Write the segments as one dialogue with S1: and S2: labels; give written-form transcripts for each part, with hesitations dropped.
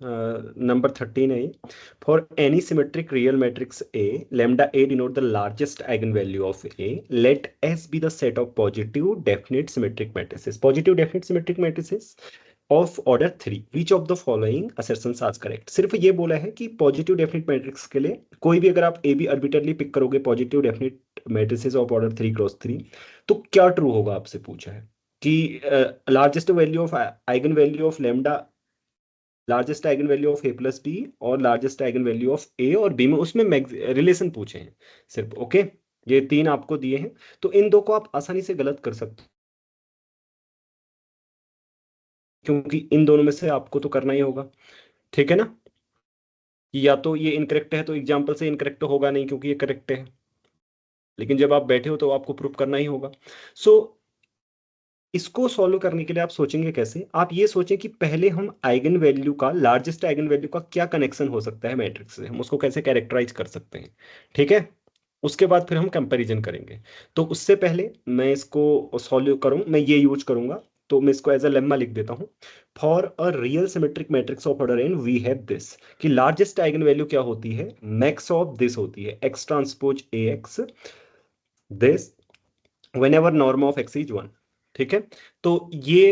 S1: Number 13 है। For any symmetric real matrix A, lambda A denote the largest eigen value of A, let S be the set of positive definite symmetric matrices, positive definite symmetric matrices of order 3, which of the following assertions are correct. सिर्फ ये बोला है कि positive definite matrix के लिए कोई भी अगर आप ए बी आर्बिट्रली पिक करोगे positive definite matrices of order 3 cross 3, तो क्या ट्रू होगा आपसे पूछा है कि largest value of eigen value of lambda, largest eigen value of A plus B और largest eigen value of A और बी में, उसमें रिलेशन पूछे हैं सिर्फ। ओके, ये तीन आपको दिए हैं, तो इन दो को आप आसानी से गलत कर सकते हो, क्योंकि इन दोनों में से आपको तो करना ही होगा। ठीक है ना, कि या तो ये इनकरेक्ट है तो एग्जाम्पल से इनकरेक्ट होगा नहीं क्योंकि ये करेक्ट है, लेकिन जब आप बैठे हो तो आपको प्रूफ करना ही होगा। सो इसको सॉल्व करने के लिए आप सोचेंगे कैसे, आप ये सोचें कि पहले हम आइगन वैल्यू का, लार्जेस्ट आइगन वैल्यू का क्या कनेक्शन हो सकता है मैट्रिक्स से, हम उसको कैसे कैरेक्टराइज कर सकते हैं। ठीक है, उसके बाद फिर हम कंपैरिजन करेंगे। तो उससे पहले मैं इसको सॉल्व करूं, मैं ये यूज करूंगा, तो मैं इसको एज अ लेम्मा लिख देता हूं। For a real symmetric matrix of order N we have this, कि लार्जेस्ट आइगन वैल्यू क्या होती है, मैक्स ऑफ दिस होती है, X transpose A X this whenever norm of x is 1। ठीक है, तो ये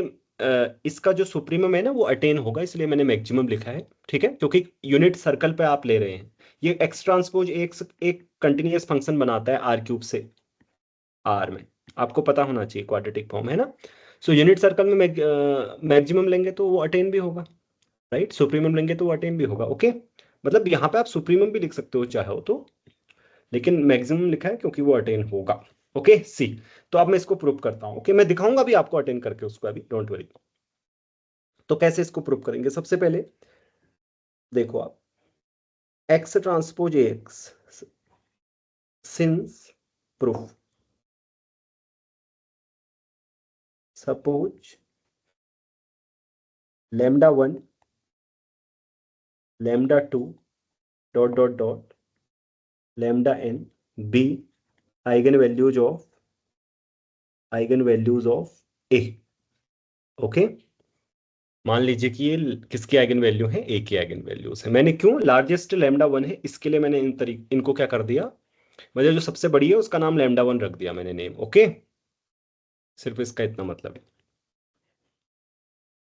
S1: इसका जो सुप्रीमम है ना वो अटेन होगा, इसलिए मैंने मैक्सिमम लिखा है। ठीक है, क्योंकि यूनिट सर्कल पे आप ले रहे हैं, ये एक्स ट्रांसपोज एक्स एक कंटिन्यूअस फंक्शन बनाता है आर क्यूब से आर में, आपको पता होना चाहिए, क्वाड्रेटिक फॉर्म है ना। सो यूनिट सर्कल में मैक्सिमम लेंगे तो वो अटेन भी होगा, राइट, सुप्रीमम लेंगे तो वो अटेन भी होगा। ओके, मतलब यहाँ पे आप सुप्रीमम भी लिख सकते हो चाहे तो, लेकिन मैक्सिमम लिखा है क्योंकि वो अटेन होगा। ओके सी, तो अब मैं इसको प्रूव करता हूं। ओके, मैं दिखाऊंगा भी आपको अटेन करके उसको अभी, डोंट वरी। तो कैसे इसको प्रूव करेंगे, सबसे पहले देखो आप, X transpose X since proof, suppose λ1 λ2 dot dot dot λn be eigen values of A. Okay, मान लीजिए कि ये किसकी आइगन वैल्यू है, ए की आइगन वैल्यूज है। मैंने क्यों, लार्जेस्ट λ1 है इसके लिए मैंने इनको क्या कर दिया, मतलब जो सबसे बड़ी है उसका नाम λ1 रख दिया मैंने नेम। ओके, सिर्फ इसका इतना मतलब है।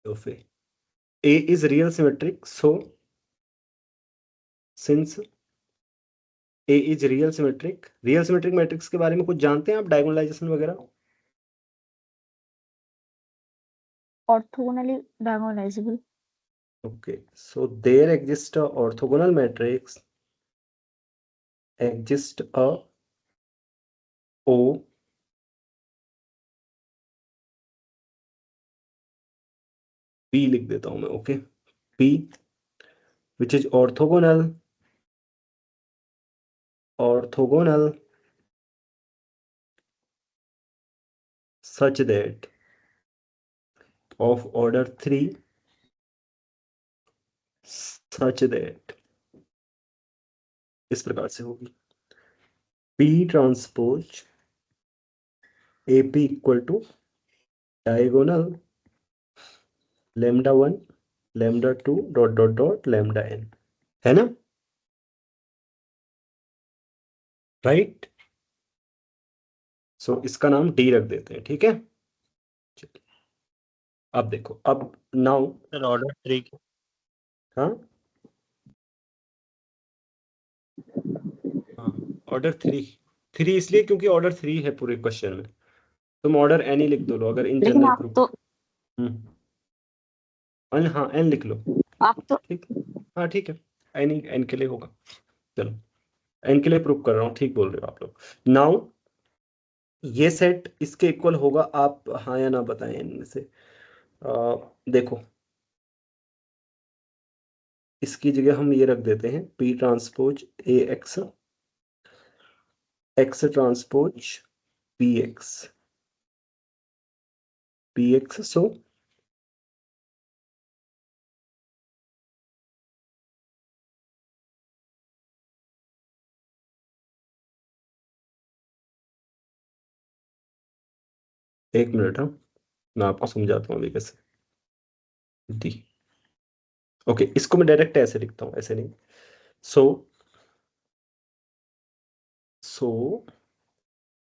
S1: तो फिर A is real symmetric, so since A is real symmetric matrix के बारे में कुछ जानते हैं आप, डायगोनलाइजेशन वगैरह।
S2: orthogonally diagonalizable.
S1: Okay, so there exist a orthogonal matrix, exist a O P लिख देता हूं मैं। Okay, P which is orthogonal such that of order 3 such that इस प्रकार से होगी, P transpose A P equal to diagonal λ1 λ2 dot dot dot λn, है ना, राइट। सो इसका नाम डी रख देते हैं। ठीक है, चलिए अब देखो, अब नाउ,
S3: सर ऑर्डर 3 की।
S1: हाँ हाँ, ऑर्डर 3 इसलिए क्योंकि ऑर्डर 3 है पूरे क्वेश्चन में, तुम ऑर्डर एन ही लिख दो लो अगर इन
S2: लेकिन
S1: जनरल
S2: आप
S1: प्रूफ।
S2: तो
S1: हाँ एन लिख लो,
S2: आप तो
S1: ठीक है, हाँ ठीक है, एन ही एन के लिए होगा। चलो, एन के लिए प्रूव कर रहा हूँ, ठीक बोल रहे हो आप लोग। नाउ ये सेट इसके इक्वल होगा, आप हाँ या ना बताएं इनमें से। देखो, इसकी जगह हम ये रख देते हैं, P transpose A X, X transpose P X. So एक मिनट, हाँ मैं आपको समझाता हूँ अभी कैसे। डी ओके, इसको मैं डायरेक्ट ऐसे लिखता हूं, ऐसे नहीं। सो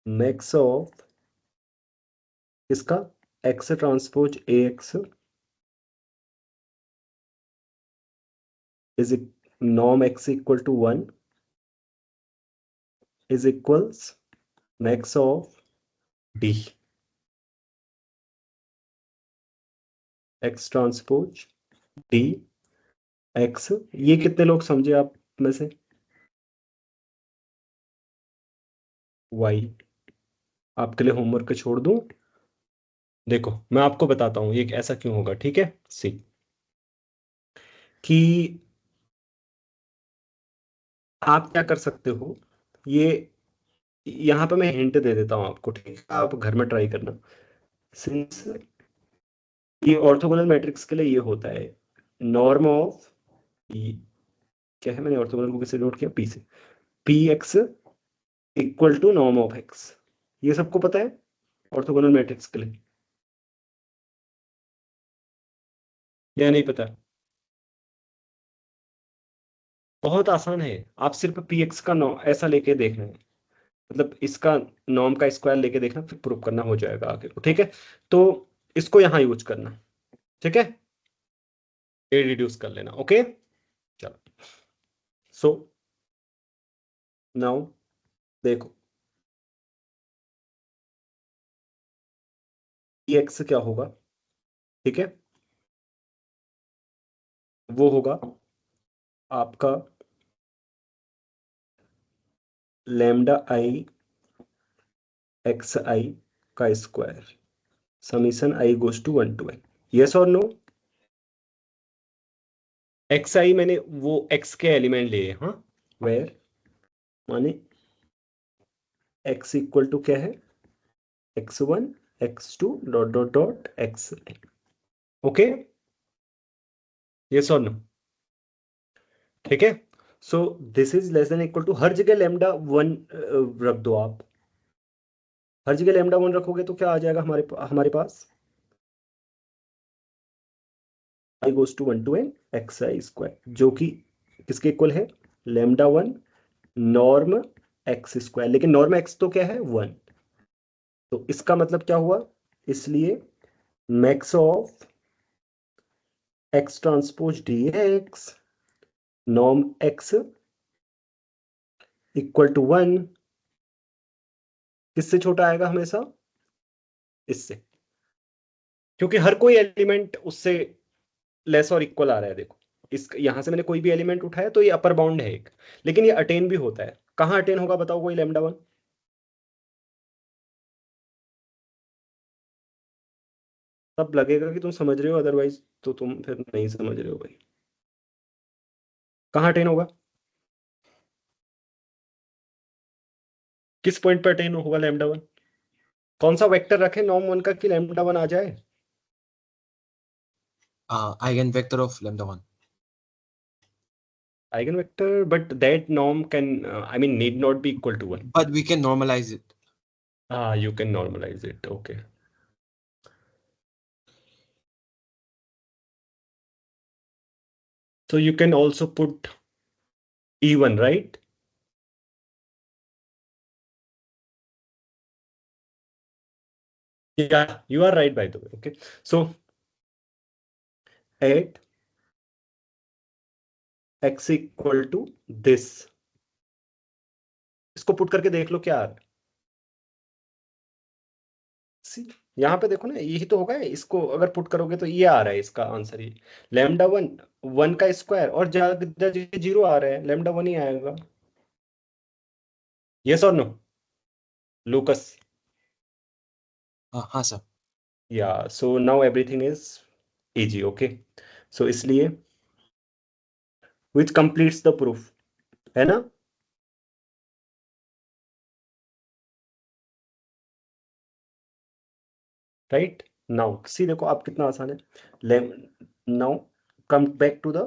S1: मैक्स ऑफ इसका X transpose A X is norm X equal to 1 is equals max of D X transpose D X. ये कितने लोग समझे आप में से? वाई। आपके लिए होमवर्क छोड़ दूं? देखो मैं आपको बताता हूं ये ऐसा क्यों होगा, ठीक है। सी कि आप क्या कर सकते हो, ये यहाँ पे मैं हिंट दे देता हूँ आपको, ठीक है, आप घर में ट्राई करना। सिंस ये ऑर्थोगोनल मैट्रिक्स के लिए ये होता है नॉर्म ऑफ, क्या है, मैंने ऑर्थोगोनल को किससे नोट किया, पी से, P X equal to norm of X. ये सबको पता है ऑर्थोगोनल मैट्रिक्स के लिए, या नहीं पता? बहुत आसान है, आप सिर्फ पी एक्स का नॉ ऐसा लेके देखना है, मतलब इसका नॉर्म का स्क्वायर लेके देखना, फिर प्रूव करना, हो जाएगा आगे को, ठीक है। तो इसको यहाँ यूज करना, ठीक है, ये रिड्यूस कर लेना, ओके। चलो, सो नाउ देखो एक्स क्या होगा, ठीक है, वो होगा आपका लैम्डा आई एक्स आई का square summation I goes to 1 to n। Yes और नो? एक्स आई मैंने वो एक्स के एलिमेंट लिए, हाँ, वेयर माने एक्स इक्वल टू क्या है, x1 x2 dot dot dot X. Okay, yes और नो? ठीक है। So this is less than equal to, हर जगह लैम्डा 1 रख दो आप, हर जगह लैम्डा 1 रखोगे तो क्या आ जाएगा हमारे पास, I goes to 1 to n X I square, जो कि किसके इक्वल है, लैम्डा 1 नॉर्म एक्स स्क्वायर, लेकिन नॉर्म एक्स तो क्या है, 1। तो इसका मतलब क्या हुआ, इसलिए max of X transpose D X norm X equal to 1 किससे छोटा आएगा हमेशा, इससे, क्योंकि हर कोई एलिमेंट उससे लेस और इक्वल आ रहा है। देखो इस यहां से मैंने कोई भी एलिमेंट उठाया तो ये अपर बाउंड है एक, लेकिन ये अटेन भी होता है। कहाँ अटेन होगा बताओ कोई, लैम्डा 1? तब लगेगा कि तुम समझ रहे हो, अदरवाइज तो तुम फिर नहीं समझ रहे हो भाई। कहाँ अटेन होगा, किस पॉइंट पर अटेन होगा लैम्डा 1? कौन सा वेक्टर रखे नॉर्म 1 का कि लैम्डा 1 आ जाए?
S3: eigenvector of lambda 1.
S1: Eigenvector, but that norm can I mean need not be equal to 1.
S3: But we can normalize it.
S1: You can normalize it, okay. So you can also put E1, right? Yeah, you are right, by the way. Okay, so at x equal to this, इसको put करके देख लो क्या आ रहा है। यहाँ पे देखो ना, यही तो होगा, इसको अगर पुट करोगे तो ये आ रहा है इसका आंसर, ये लैम्डा 1 1 का स्क्वायर, और ज्यादा जीरो आ रहा है, लैम्डा 1 ही आएगा। यस और नो लूकस?
S3: हाँ sir.
S1: Yeah so now everything is easy, okay. So इसलिए विच कंप्लीट्स द प्रूफ, है ना? राइट नाउ सी, देखो आप कितना आसान है। Now come back to the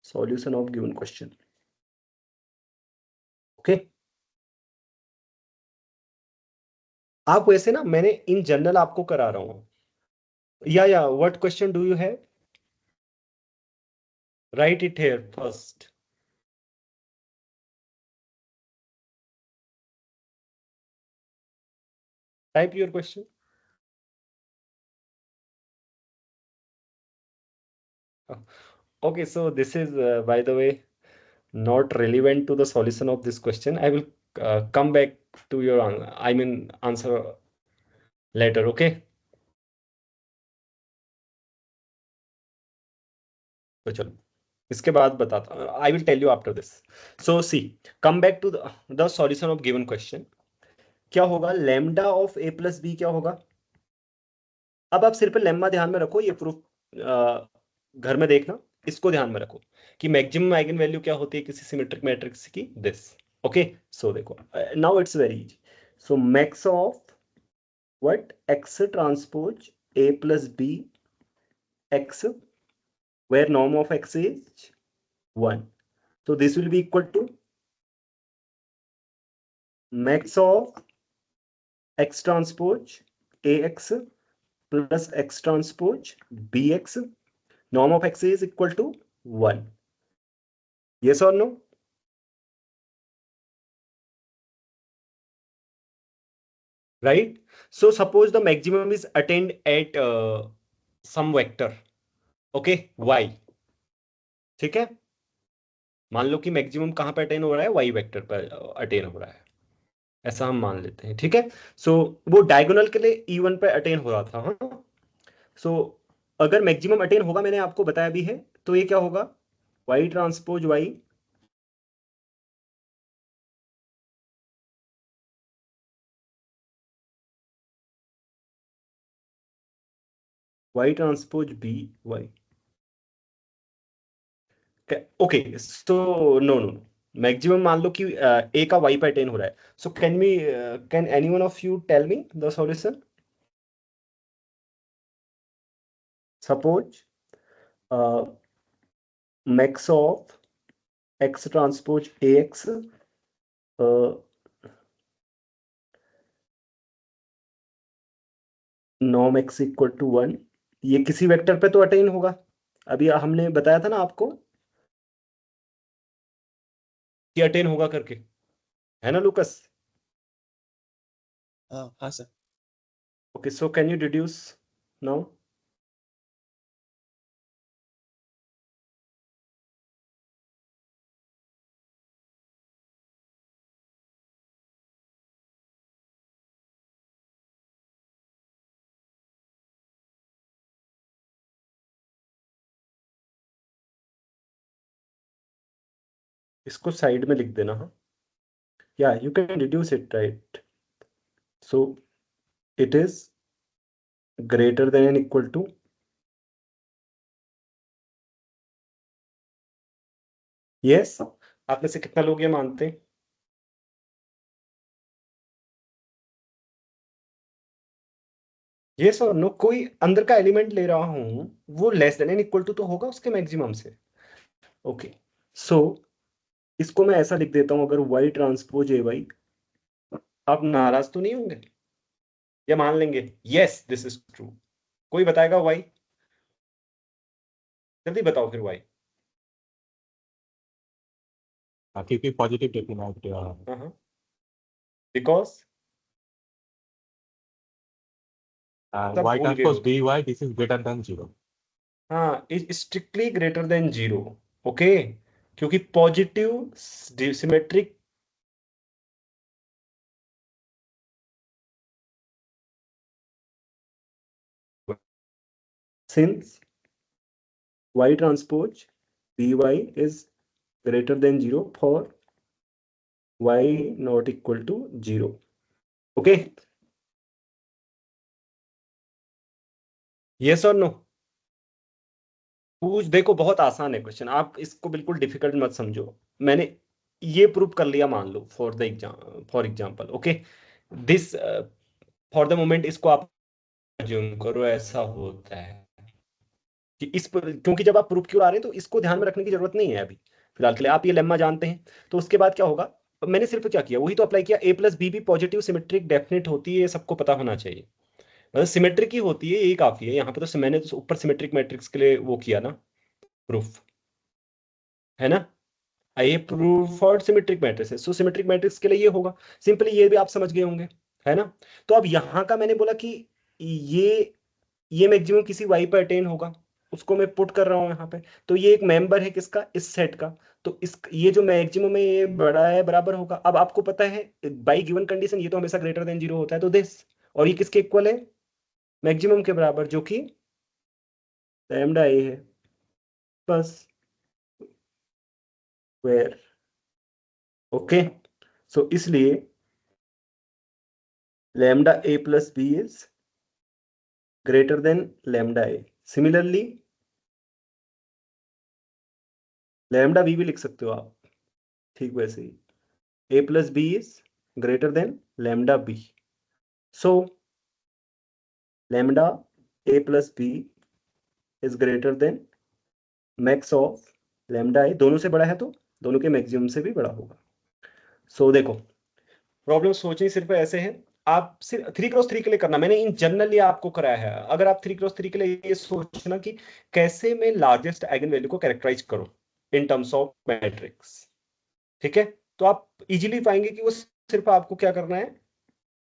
S1: solution of given question, okay। आप वैसे ना, मैंने इन जनरल आपको करा रहा हूं। या what question do you have? Right it here first. Type your question. Okay, so this is, by the way, not relevant to the solution of this question. I will come back to your, answer later. Okay. तो चलो, इसके बाद बताता हूँ। I will tell you after this. So see, come back to the solution of given question. क्या होगा? lambda of a plus b क्या होगा? अब आप सिर्फ लेम्मा ध्यान में रखो, ये प्रूफ घर में देखना, इसको ध्यान में रखो कि मैक्सिमम आइगन वैल्यू क्या होती है किसी सिमेट्रिक मैट्रिक्स की, दिस। ओके, सो देखो, now it's very easy. So max of what? X transpose A plus B X, where norm of X is 1, so this will be equal to max of x transpose ax plus x transpose bx, norm of x is equal to 1. Yes or no? Right? So suppose the maximum is attained at some vector, okay, y. ठीक है, मान लो कि maximum कहां पे attain हो रहा है? y वेक्टर पर अटेन हो रहा है, ऐसा हम मान लेते हैं। ठीक है, सो वो डायगोनल के लिए E1 पे अटेन हो रहा था। हाँ, सो अगर मैक्सिमम अटेन होगा, मैंने आपको बताया भी है, तो ये क्या होगा? y transpose y y transpose b y। Okay, so no no, maximum मान लो कि a का y पे अटेन हो रहा है। So can anyone of you tell me the solution? Suppose max of x transpose ax norm x equal to 1, ये किसी वेक्टर पे तो अटेन होगा। अभी हमने बताया था ना आपको कि अटेन होगा करके, है ना लुकस?
S3: हाँ sir.
S1: Okay, so can you deduce now? इसको साइड में लिख देना। हाँ, yeah you can deduce it, right? So it is greater than equal to, yes. आप में से कितना लोग ये मानते हैं? यस और नो? कोई अंदर का एलिमेंट ले रहा हूं, वो लेस देन इक्वल टू तो होगा उसके मैक्सिमम से। ओके, सो इसको मैं ऐसा लिख देता हूं, अगर y ट्रांसपोज ए वाई, आप नाराज तो नहीं होंगे? या मान लेंगे यस दिस इज ट्रू? कोई बताएगा वाई? जल्दी बताओ फिर वाई।
S4: क्योंकि पॉजिटिव डिटरमिनेंट
S1: बिकॉज सब
S4: y
S1: भूल गए
S4: transpose
S1: हो।
S4: by this is greater than 0.
S1: हाँ, is strictly greater than 0। Okay, क्योंकि positive symmetric since y transpose by is greater than 0 for y not equal to 0। Okay, yes और no? पूछ देखो, बहुत आसान है क्वेश्चन, आप इसको बिल्कुल डिफिकल्ट मत समझो। मैंने ये प्रूव कर लिया, मान लो for example. Okay, this for the moment इसको आप अज्यूम करो ऐसा होता है कि इस पर, क्योंकि जब आप प्रूफ क्यों आ रहे हैं तो इसको ध्यान में रखने की जरूरत नहीं है अभी फिलहाल के लिए, आप ये लेम्मा जानते हैं। तो उसके बाद क्या होगा? मैंने सिर्फ क्या किया, वही तो अप्लाई किया, ए प्लस बी भी पॉजिटिव सिमेट्रिक डेफिनेट होती है, ये सबको पता होना चाहिए, मतलब सिमेट्रिक ही होती है, यही काफी है। यहाँ पे तो मैंने तो ऊपर सिमेट्रिक मैट्रिक्स के लिए वो किया ना प्रूफ, है ना, ये प्रूफ फॉर सिमेट्रिक मैट्रिक्स है, सो सिमेट्रिक मैट्रिक्स के लिए ये होगा, सिंपली ये भी आप समझ गए होंगे, है ना। तो अब यहाँ का मैंने बोला कि ये मैक्सिमम किसी वाई पर अटेन होगा, उसको मैं पुट कर रहा हूँ यहाँ पे, तो ये एक मेंबर है किसका, इस सेट का, तो इस ये जो मैक्सिमम है ये बड़ा है बराबर होगा। अब आपको पता है बाई गिवन कंडीशन ये तो हमेशा ग्रेटर देन 0 होता है, तो दिस, और ये किसके इक्वल है, मैक्सिमम के बराबर, जो कि लैम्डा ए है, बस, वेयर, ओके। सो इसलिए lambda A plus B is greater than lambda A. Similarly lambda B भी लिख सकते हो आप, ठीक वैसे ही A plus B is greater than lambda B. So lambda A plus B is greater than max of lambda A, दोनों से बड़ा है तो दोनों के मैक्सिमम से भी बड़ा होगा। सो देखो प्रॉब्लम सोचनी सिर्फ ऐसे है, आप सिर्फ 3x3 के लिए करना, मैंने इन जनरली आपको कराया है। अगर आप 3x3 के लिए ये सोचना कि कैसे मैं लार्जेस्ट आइगन वैल्यू को कैरेक्टराइज करूं इन टर्म्स ऑफ मैट्रिक्स, ठीक है, तो आप इजीली पाएंगे कि वो सिर्फ आपको क्या करना है,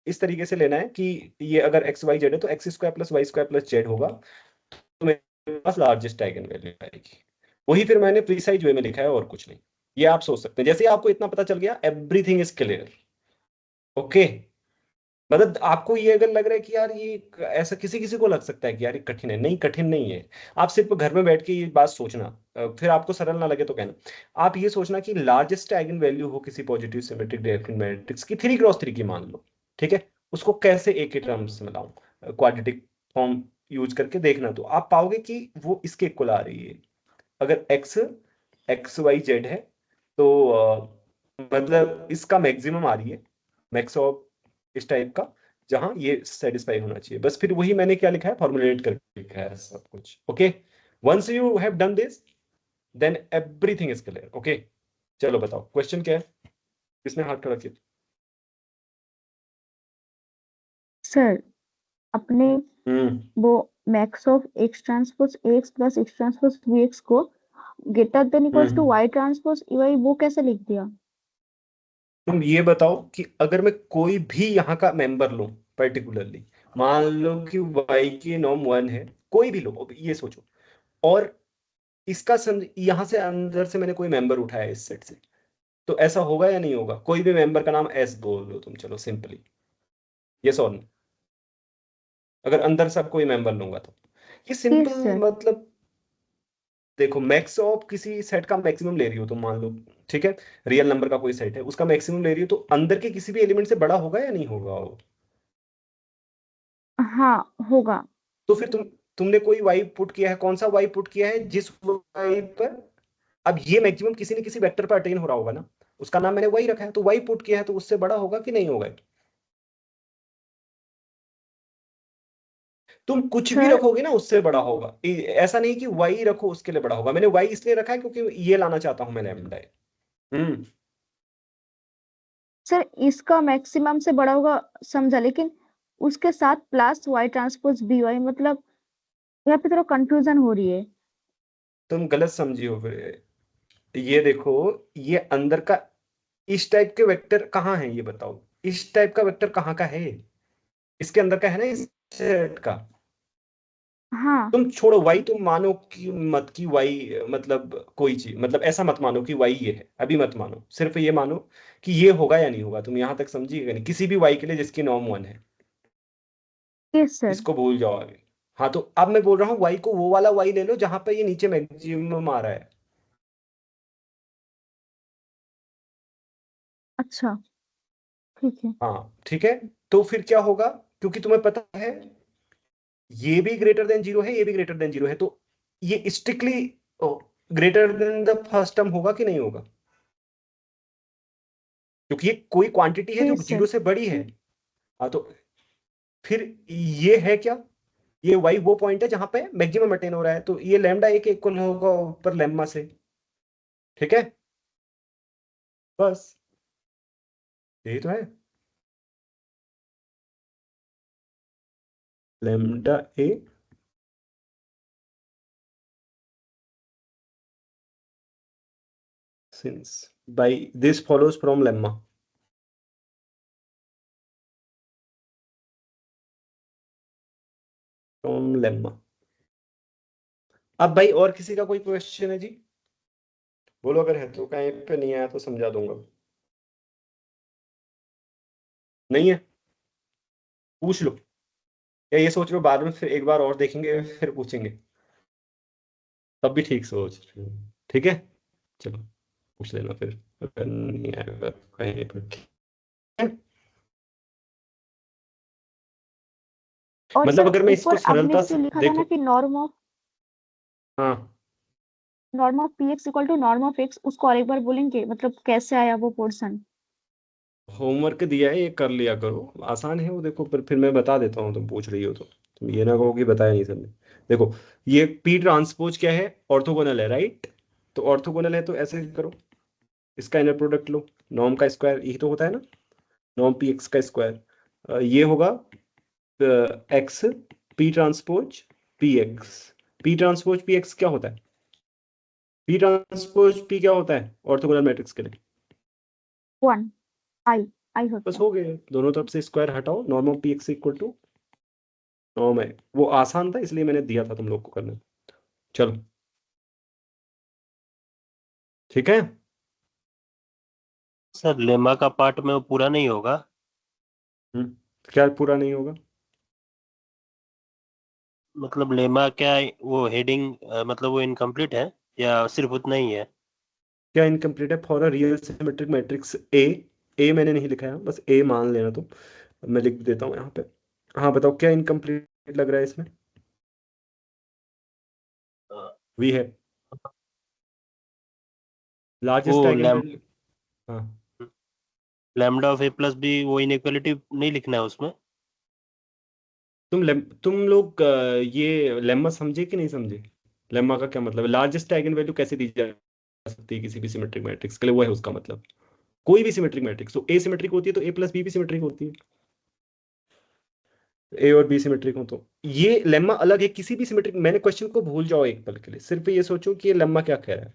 S1: इस तरीके से लेना है कि ये अगर एक्स वाई जेड है तो X square plus Y square plus Z होगा, तो मेरे पास लार्जेस्ट आइगन वैल्यू आएगी। वही फिर मैंने प्रीसाइज वे में लिखा है और कुछ नहीं। ये आप सोच सकते हैं, जैसे ही आपको इतना पता चल गया एवरीथिंग इज क्लियर, ओके। मतलब आपको ये अगर लग रहा है कि यार ये ऐसा, किसी किसी को लग सकता है कि यार ये कठिन है, नहीं कठिन नहीं है। आप सिर्फ घर में बैठ के ये बात सोचना, फिर आपको सरल ना लगे तो कहना, आप ये सोचना कि लार्जेस्ट आइगन वैल्यू हो किसी पॉजिटिव सिमेट्रिक डेफिनेट मैट्रिक्स की 3x3 की मान लो, ठीक है, उसको कैसे एक ही टर्म्स में लाऊं, क्वाड्रेटिक फॉर्म यूज करके देखना, तो आप पाओगे कि वो इसके इक्वल आ रही है। अगर एक्स एक्स वाई जेड है तो मतलब इसका मैक्सिमम आ रही है, मैक्स ऑफ इस टाइप का, जहां ये सेटिस्फाई होना चाहिए। बस फिर वही मैंने क्या लिखा है, फॉर्मुलेट करके लिखा है सब कुछ, okay. Once you have done this then everything is clear, okay. चलो बताओ क्वेश्चन क्या है, किसने हाथ खड़ा किया?
S2: सर अपने
S1: हम्म
S2: वो max of X transpose X plus X transpose V X को greater than equals to
S1: hmm
S2: Y transpose Y वो कैसे लिख दिया?
S1: तुम ये बताओ कि अगर मैं कोई भी यहाँ का मेंबर लूं पर्टिकुलरली, मान लो कि y की नॉर्म 1 है, कोई भी लो, अब ये सोचो, और इसका समझ यहाँ से अंदर से मैंने कोई मेंबर उठाया इस सेट से, तो ऐसा होगा या नहीं होगा? कोई भी मेंबर का नाम एस बोल दो तुम, चलो सिंपली, यस और नो, अगर अंदर से कोई मेंबर लूंगा तो ये
S2: यस
S1: सिंपल,
S2: सर।
S1: मतलब देखो मैक्स ऑफ किसी सेट का मैक्सिमम ले रही हो तुम, मान लो, ठीक है, रियल नंबर का कोई सेट है, उसका मैक्सिमम ले रही हो, तो अंदर के किसी भी एलिमेंट से बड़ा होगा या नहीं होगा वो?
S2: हाँ होगा।
S1: तो फिर तुमने कोई वाई पुट किया है, कौन सा वाई पुट किया है, जिस वाई पर अब ये मैक्सिमम किसी न किसी वेक्टर पर अटेन हो रहा होगा ना, उसका नाम मैंने वही रखा है, तो वाई पुट किया है, तो उससे बड़ा होगा कि नहीं होगा? तुम कुछ भी
S2: सर
S1: रखोगे ना उससे बड़ा होगा, ऐसा नहीं कि वाई रखो उसके लिए बड़ा होगा। मैंने वाई इसलिए रखा है क्योंकि ये लाना चाहता हूं मैं लैम्डा। हम्म
S2: सर इसका मैक्सिमम से बड़ा होगा समझा, लेकिन उसके साथ plus Y transpose B Y, मतलब यहाँ पे थोड़ा कंफ्यूजन हो रही है।
S1: तुम गलत समझी हो फिर। ये देखो, ये अंदर का इस टाइप के वेक्टर कहाँ है, ये बताओ, इस टाइप का वेक्टर कहाँ का है, इसके अंदर का है ना, इस सेट का।
S2: हाँ।
S1: तुम छोड़ो वाई, तुम मानो कि मत कि वाई मतलब कोई चीज, मतलब ऐसा मत मानो कि वाई ये है, अभी मत मानो, सिर्फ ये मानो कि ये होगा या नहीं होगा। तुम यहां तक समझिएगा नहीं, किसी भी वाई के लिए जिसकी नॉर्म 1 है,
S2: यस सर।
S1: इसको भूल जाओ आगे। हाँ तो अब मैं बोल रहा हूँ वाई को वो वाला वाई ले लो जहां पे ये नीचे मैक्सिमम आ रहा है।
S2: अच्छा ठीक है।
S1: हाँ ठीक है, तो फिर क्या होगा, क्योंकि तुम्हें पता है ये भी ग्रेटर देन 0 है, ये भी ग्रेटर देन 0 है, तो ये strictly greater then the first term होगा कि नहीं होगा? क्योंकि ये कोई क्वांटिटी है जो
S2: यस सर।
S1: 0 से बड़ी है। हाँ तो फिर ये है क्या, ये वाई वो पॉइंट है जहां पे मैक्सिमम अटेन हो रहा है, तो ये लैम्डा ए के इक्वल होगा ऊपर लेम्मा से, ठीक है, बस। यही तो है, lambda a since by this follows from lemma. From lemma. अब भाई और किसी का कोई क्वेश्चन है जी? बोलो, अगर है तो, कहीं पे नहीं आया तो समझा दूंगा। नहीं है, पूछ लो, या ये सोच लो बाद में फिर एक बार और देखेंगे फिर पूछेंगे, तब भी ठीक सोच। ठीक है, चलो पूछ लेना फिर, अगर नहीं आएगा कहीं पर। ठीक है,
S2: और
S1: मतलब
S2: सर
S1: अगर मैं
S2: एक
S1: इसको
S2: और आपने
S1: सरलता
S2: जो
S1: से
S2: लिखा था ना
S1: देखो।
S2: कि नॉर्म ऑफ
S1: हाँ,
S2: P X equal to norm of X, उसको और एक बार बोलेंगे, मतलब कैसे आया वो पोर्शन?
S1: होमवर्क दिया है, ये कर लिया करो, आसान है वो। देखो फिर मैं बता देता हूँ, तुम पूछ रही हो तो तुम ये ना कहो कि बताया नहीं सबने। देखो, ये पी ट्रांसपोज क्या है, ऑर्थोगोनल है, राइट? तो ऑर्थोगोनल है तो ऐसे करो, इसका इनर प्रोडक्ट लो, नॉर्म का स्क्वायर, यही तो होता है ना, नॉर्म पी एक्स का स्क्वायर, ये होगा x P transpose P x. P transpose P x क्या होता है? पी ट्रांसपोज पी क्या होता है ऑर्थोगोनल मैट्रिक्स के लिए?
S2: 1 आई आई होता
S1: बस
S2: है।
S1: हो गए, दोनों तरफ से स्क्वायर हटाओ, norm of P X equal to norm है। वो आसान था इसलिए मैंने दिया था तुम लोग को करने। चलो ठीक है।
S5: सर लेमा का पार्ट में वो पूरा नहीं होगा?
S1: क्या पूरा नहीं होगा?
S5: मतलब लेमा क्या वो हेडिंग मतलब वो इनकम्प्लीट है या सिर्फ उतना ही है?
S1: क्या इनकम्प्लीट है? For a real symmetric matrix A, A मैंने नहीं लिखा है, बस ए मान लेना तुम, मैं लिख देता हूँ यहाँ पे। हाँ बताओ, क्या इनकम्प्लीट लग रहा है इसमें? वी है लार्जेस्ट
S5: वो
S1: आइगन वैल्यू। हाँ,
S5: lambda of A plus B वो इनइक्वालिटी नहीं लिखना है उसमें?
S1: तुम लोग ये लेम्मा समझे कि नहीं समझे? लेम्मा का क्या मतलब है? लार्जेस्ट आइगन वैल्यू कैसे दी जा सकती है किसी भी सिमेट्रिक मैट्रिक्स के लिए, वो है उसका मतलब। कोई भी सिमेट्रिक मैट्रिक्स, तो ए सिमेट्रिक होती है तो ए प्लस बी भी सिमेट्रिक होती है, ए और बी सिमेट्रिक हो तो। ये लेम्मा अलग है किसी भी सिमेट्रिक, मैंने क्वेश्चन को भूल जाओ एक पल के लिए, सिर्फ ये सोचो कि ये लेम्मा क्या कह रहा है।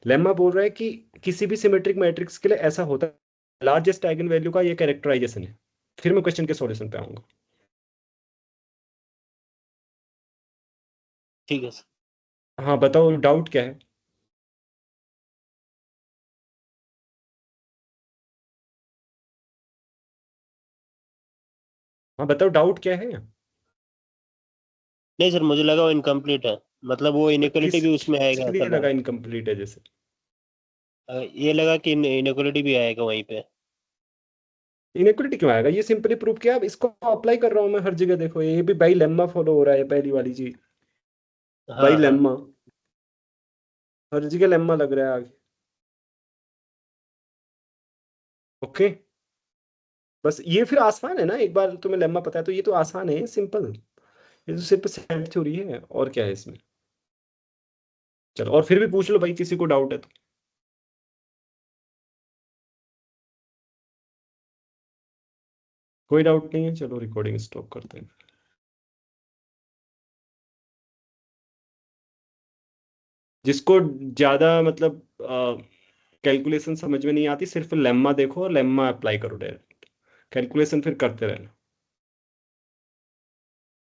S1: लेम्मा बोल रहा है कि किसी भी सिमेट्रिक मैट्रिक्स के लिए ऐसा होता है, लार्जेस्ट आइगन वैल्यू का ये कैरेक्टराइजेशन है। फिर मैं क्वेश्चन के सॉल्यूशन पे आऊंगा।
S5: ठीक है सर।
S1: हाँ बताओ, डाउट क्या है? हाँ बताओ, डाउट क्या है?
S5: नहीं सर, मुझे लगा वो इनकम्प्लीट है, मतलब वो इनइक्वालिटी
S1: किस
S5: भी उसमें
S1: किस
S5: आएगा
S1: लिए
S5: ऐसा
S1: लगा
S5: था।
S1: इनकम्प्लीट है जैसे?
S5: ये लगा कि इनइक्वालिटी भी आएगा वहीं पे।
S1: इनइक्वालिटी क्यों आएगा? ये सिंपली प्रूव किया, अब इसको अप्लाई कर रहा हूँ मैं हर जगह। देखो ये भी बाई लेम्मा फॉलो हो रहा है, पहली वाली चीज बाई
S5: हाँ हाँ।
S1: लेम्मा, हर जगह लेम्मा लग रहा है आगे। ओके, बस ये फिर आसान है ना, एक बार तुम्हें लेम्मा पता है तो ये तो आसान है, सिंपल। ये तो सिर्फ सेट थ्योरी है, और क्या है इसमें? चलो, और फिर भी पूछ लो भाई, किसी को डाउट है तो। कोई डाउट नहीं है, चलो रिकॉर्डिंग स्टॉप करते हैं। जिसको ज्यादा मतलब कैलकुलेशन समझ में नहीं आती, सिर्फ लेम्मा देखो और लेम्मा अप्लाई करो डायरेक्ट, कैलकुलेशन फिर करते रहना।